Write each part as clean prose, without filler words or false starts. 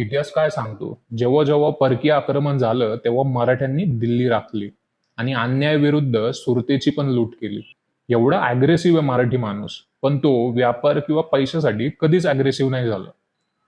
इतिहास काय सांगतो? जेव्हा जेव्हा परकीय आक्रमण झालं, तेव्हा मराठ्यांनी दिल्ली राखली आणि अन्यायाविरुद्ध सुरतेची पण लूट केली. एवढा अग्रेसिव्ह आहे मराठी माणूस, पण तो व्यापार किंवा पैशासाठी कधीच अग्रेसिव्ह नाही झाला.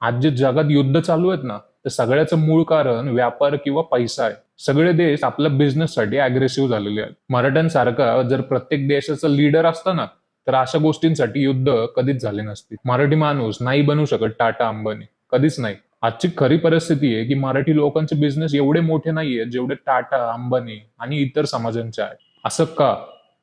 आज जे जगात युद्ध चालू आहेत ना, तर सगळ्याचं मूळ कारण व्यापार किंवा पैसा आहे. सगळे देश आपल्या बिझनेससाठी अग्रेसिव्ह झालेले आहेत. मराठ्यांसारखा जर प्रत्येक देशाचा लीडर असता ना, तर अशा गोष्टींसाठी युद्ध कधीच झाले नसते. मराठी माणूस नाही बनू शकत टाटा अंबानी, कधीच नाही. आजची खरी परिस्थिती आहे की मराठी लोकांचे बिझनेस एवढे मोठे नाहीये जेवढे टाटा, अंबानी आणि इतर समाजांचे आहेत. असं का?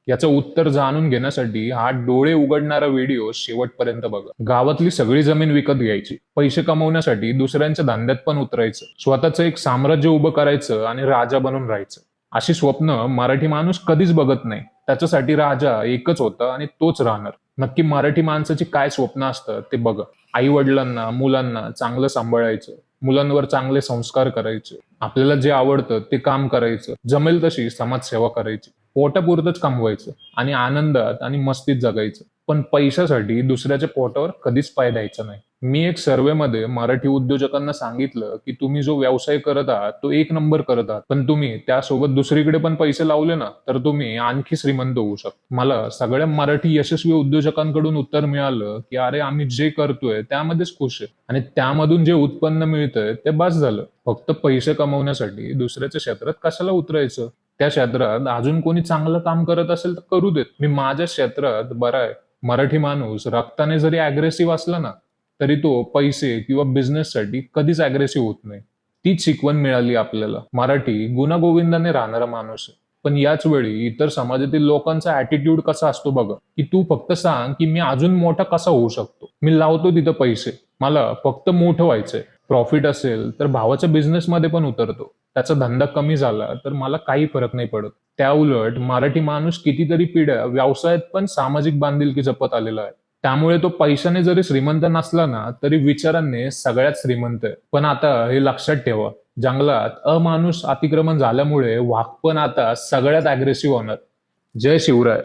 याचं उत्तर जाणून घेण्यासाठी हा डोळे उघडणारा व्हिडिओ शेवटपर्यंत बघा. गावातली सगळी जमीन विकत घ्यायची, पैसे कमवण्यासाठी दुसऱ्यांच्या धंद्यात पण उतरायचं, स्वतःचं एक साम्राज्य उभं करायचं आणि राजा बनून राहायचं. अशी स्वप्न मराठी माणूस कधीच बघत नाही. त्याच्यासाठी राजा एकच होता आणि तोच राहणार. नक्की मराठी माणसाची काय स्वप्न असतं ते बघा. आई वडिलांना, मुलांना चांगलं सांभाळायचं, मुलांवर चांगले संस्कार करायचे, आपल्याला जे आवडतं ते काम करायचं, जमेल तशी समाजसेवा करायची, पोटापुरतच कमवायचं आणि आनंदात आणि मस्तीत जगायचं. पण पैशासाठी दुसऱ्याच्या पोटावर कधीच पाय द्यायचा नाही. मी एक सर्वेमध्ये मराठी उद्योजकांना सांगितलं की तुम्ही जो व्यवसाय करत आहात तो एक नंबर करत आहात, पण तुम्ही त्यासोबत दुसरीकडे पण पैसे लावले ना तर तुम्ही आणखी श्रीमंत होऊ शकता. मला सगळ्या मराठी यशस्वी उद्योजकांकडून उत्तर मिळालं की अरे आम्ही जे करतोय त्यामध्येच खुश आहे आणि त्यामधून जे उत्पन्न मिळतंय ते बस झालं. फक्त पैसे कमवण्यासाठी दुसऱ्याच्या क्षेत्रात कशाला उतरायचं? त्या क्षेत्रात अजून कोणी चांगलं काम करत असेल तर करू देत. मी माझ्या क्षेत्रात बरा आहे. मराठी माणूस रक्ताने जरी अग्रेसिव्ह असला ना तरी तो पैसे किंवा बिझनेससाठी कधीच अग्रेसिव्ह होत नाही. तीच शिकवण मिळाली आपल्याला. मराठी गुण्यागोविंदाने राहणारा माणूस आहे. पण याच वेळी इतर समाजातील लोकांचा ऍटिट्यूड कसा असतो बघा, की तू फक्त सांग की मी अजून मोठा कसा होऊ शकतो. मी लावतो तिथं पैसे, मला फक्त मोठं व्हायचंय. प्रॉफिट असेल तर भावाच्या बिझनेसमध्ये पण उतरतो. त्याचा धंदा कमी झाला तर मला काही फरक नाही पडत. त्या उलट मराठी माणूस कितीतरी पिढ्या व्यवसायात पण सामाजिक बांधिलकी जपत आलेला आहे. त्यामुळे तो पैशाने जरी श्रीमंत नसला ना तरी विचारांनी सगळ्यात श्रीमंत आहे. पण आता हे लक्षात ठेवा, जंगलात अमानुष अतिक्रमण झाल्यामुळे वाघ पण आता सगळ्यात अग्रेसिव्ह होणार. जय शिवराय.